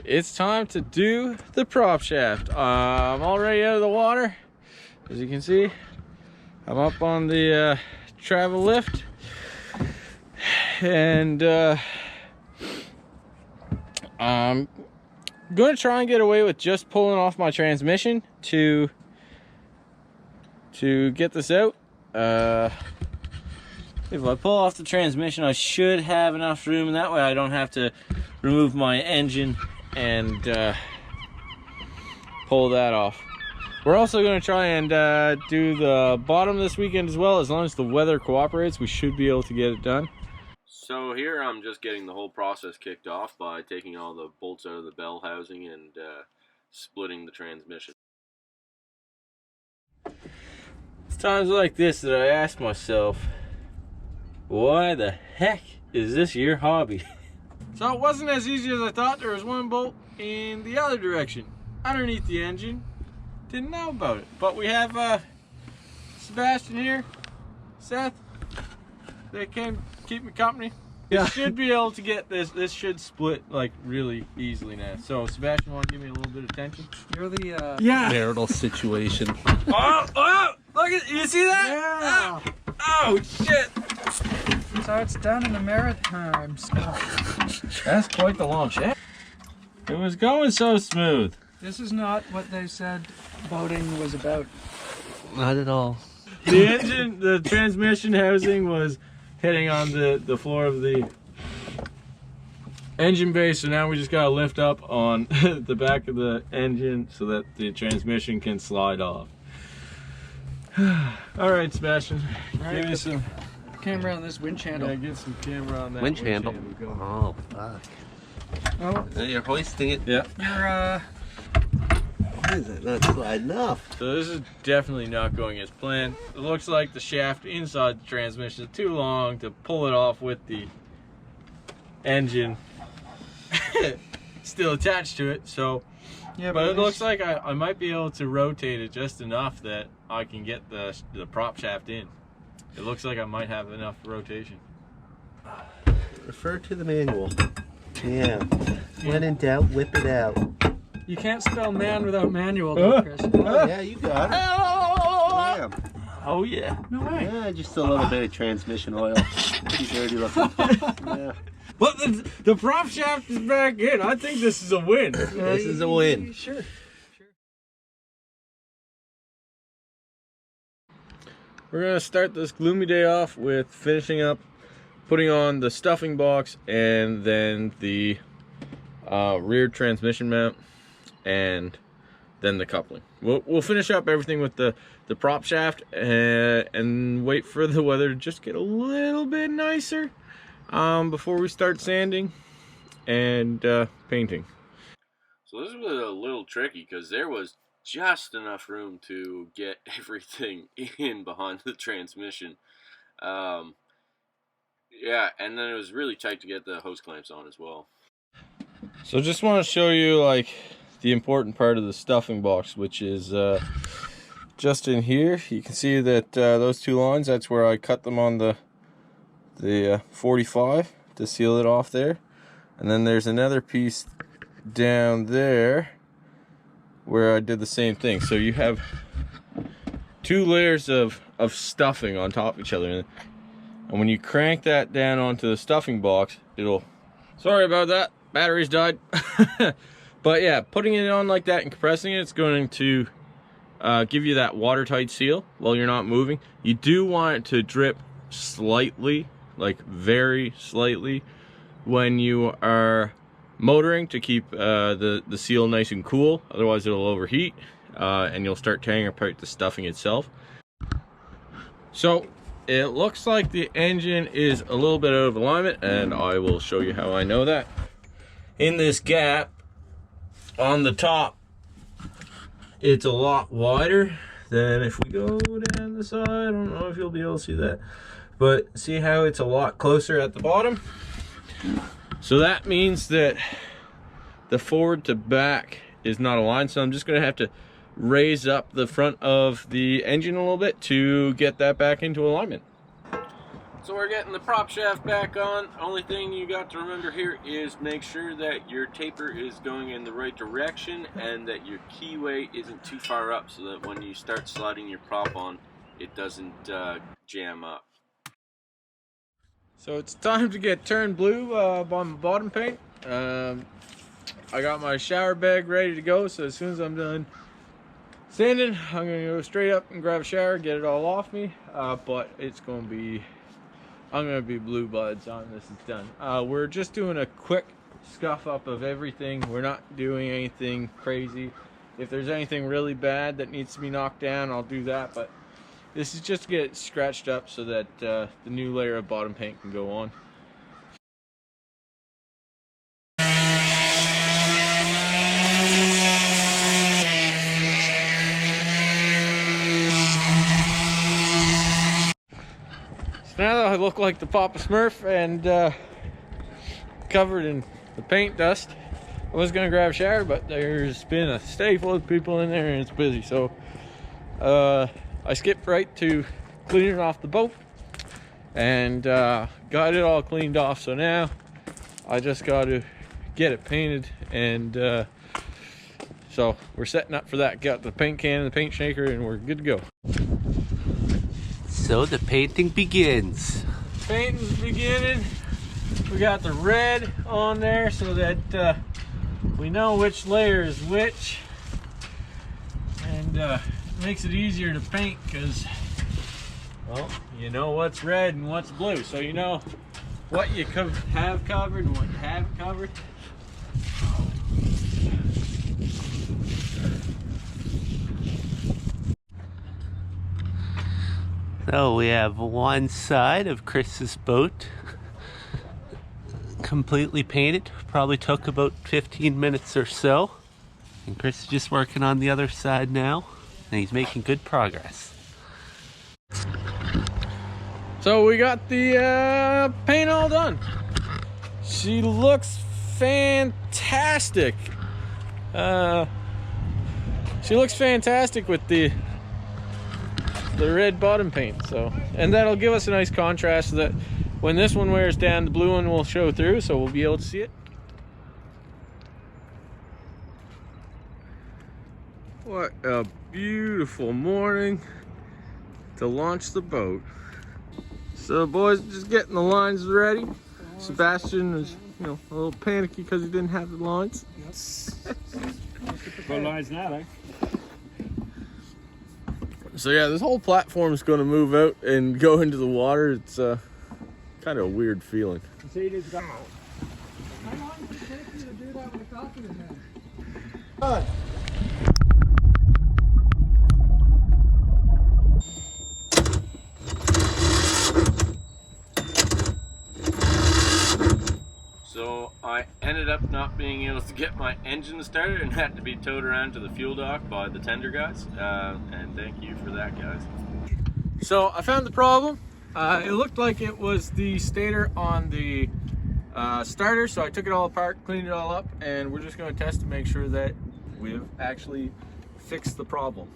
it's time to do the prop shaft. I'm already out of the water. As you can see, I'm up on the travel lift, and I'm gonna try and get away with just pulling off my transmission to get this out. If I pull off the transmission, I should have enough room, and that way I don't have to remove my engine and pull that off. We're also going to try and do the bottom this weekend as well. As long as the weather cooperates, we should be able to get it done. So here I'm just getting the whole process kicked off by taking all the bolts out of the bell housing and splitting the transmission. It's times like this that I ask myself, why the heck is this your hobby? So it wasn't as easy as I thought. There was one bolt in the other direction, underneath the engine. Didn't know about it. But we have Sebastian here, Seth. They came keep me company. Yeah. Should be able to get this. This should split like really easily now. So Sebastian, want to give me a little bit of attention? You're the marital situation. Oh! Look at you! See that? Yeah. Oh shit! So it's done in the maritime stuff. That's quite the launch. It was going so smooth. This is not what they said boating was about. Not at all. The engine, the transmission housing was hitting on the floor of the engine bay, so now we just gotta lift up on the back of the engine so that the transmission can slide off. All right, Sebastian, give me some camera on this winch handle. Yeah, get some camera on that Winch handle. Go. Oh, fuck. Oh, You're hoisting it. Yeah. you're Why is it not sliding up? So this is definitely not going as planned. It looks like the shaft inside the transmission is too long to pull it off with the engine still attached to it. So, yeah, but it looks like I might be able to rotate it just enough that I can get the prop shaft in. It looks like I might have enough rotation. Refer to the manual. Yeah. When in doubt, whip it out. You can't spell man without manual, though, Chris. Oh, yeah, you got it. Yeah. Oh yeah. No way. Yeah, just a little bit of transmission oil. Pretty dirty looking. Yeah. But the prop shaft is back in. I think this is a win. This is a win. Sure. We're gonna start this gloomy day off with finishing up, putting on the stuffing box and then the rear transmission mount and then the coupling. We'll finish up everything with the prop shaft and wait for the weather to just get a little bit nicer before we start sanding and painting. So this was a little tricky because there was just enough room to get everything in behind the transmission. Yeah, and then it was really tight to get the hose clamps on as well. So just want to show you like the important part of the stuffing box, which is just in here. You can see that those two lines, that's where I cut them on the 45 to seal it off there. And then there's another piece down there where I did the same thing. So you have two layers of stuffing on top of each other. And when you crank that down onto the stuffing box, it'll... Sorry about that, batteries died. But yeah, putting it on like that and compressing it, it's going to give you that watertight seal while you're not moving. You do want it to drip slightly, like very slightly, when you are motoring to keep the seal nice and cool. Otherwise it'll overheat and you'll start tearing apart the stuffing itself. So it looks like the engine is a little bit out of alignment, and I will show you how I know that. In this gap on the top, it's a lot wider than if we go down the side. I don't know if you'll be able to see that, but see how it's a lot closer at the bottom? So that means that the forward to back is not aligned, so I'm just going to have to raise up the front of the engine a little bit to get that back into alignment. So we're getting the prop shaft back on. Only thing you got to remember here is make sure that your taper is going in the right direction and that your keyway isn't too far up so that when you start sliding your prop on, it doesn't jam up. So it's time to get turned blue on my bottom paint. I got my shower bag ready to go, so as soon as I'm done sanding, I'm gonna go straight up and grab a shower, get it all off me. But it's gonna be, I'm gonna be blue by the time this is done. We're just doing a quick scuff up of everything. We're not doing anything crazy. If there's anything really bad that needs to be knocked down, I'll do that. But this is just to get it scratched up so that the new layer of bottom paint can go on. So now that I look like the Papa Smurf and covered in the paint dust, I was gonna grab a shower, but there's been a steady flow of people in there and it's busy. So I skipped right to cleaning off the boat and got it all cleaned off. So now I just got to get it painted, and so we're setting up for that. Got the paint can and the paint shaker, and we're good to go. So the painting begins. Painting's beginning. We got the red on there so that we know which layer is which, and makes it easier to paint because, well, you know what's red and what's blue, so you know what you have covered and what you haven't covered. So we have one side of Chris's boat completely painted. Probably took about 15 minutes or so. And Chris is just working on the other side now, and he's making good progress. So we got the paint all done. She looks fantastic. She looks fantastic with the red bottom paint. So, and that'll give us a nice contrast so that when this one wears down, the blue one will show through, so we'll be able to see it. What a beautiful morning to launch the boat. So boys, just getting the lines ready. Sebastian is, you know, a little panicky because he didn't have the lines. Got lines now, eh? So yeah, this whole platform is going to move out and go into the water. It's kind of a weird feeling. See, it is gone. How long does it take you to do that with a coffee in hand? So I ended up not being able to get my engine started and had to be towed around to the fuel dock by the tender guys. And thank you for that, guys. So I found the problem. It looked like it was the stator on the starter, so I took it all apart, cleaned it all up, and we're just going to test to make sure that we've actually fixed the problem.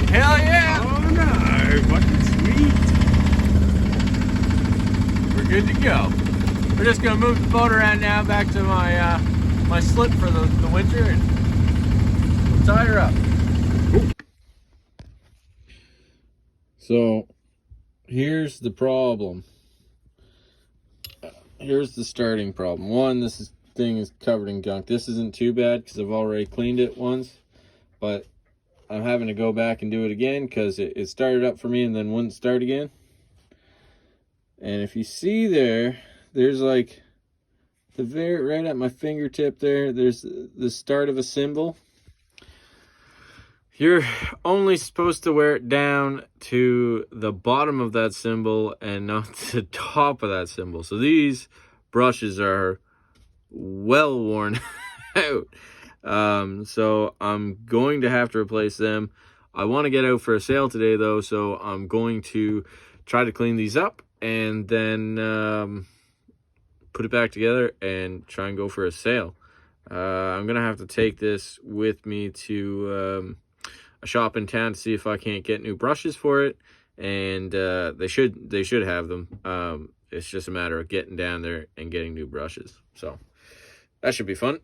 Hell yeah! Oh no, fucking sweet. We're good to go. We're just gonna move the boat around now back to my my slip for the winter and tie her up. So here's the problem. Here's the starting problem. One, thing is covered in gunk. This isn't too bad because I've already cleaned it once, but I'm having to go back and do it again because it started up for me and then wouldn't start again. And if you see there's like the right at my fingertip there's the start of a symbol. You're only supposed to wear it down to the bottom of that symbol and not the top of that symbol. So these brushes are well worn out. So I'm going to have to replace them. I want to get out for a sail today though, so I'm going to try to clean these up and then put it back together and try and go for a sail. I'm gonna have to take this with me to a shop in town to see if I can't get new brushes for it, and they should have them. It's just a matter of getting down there and getting new brushes. So that should be fun.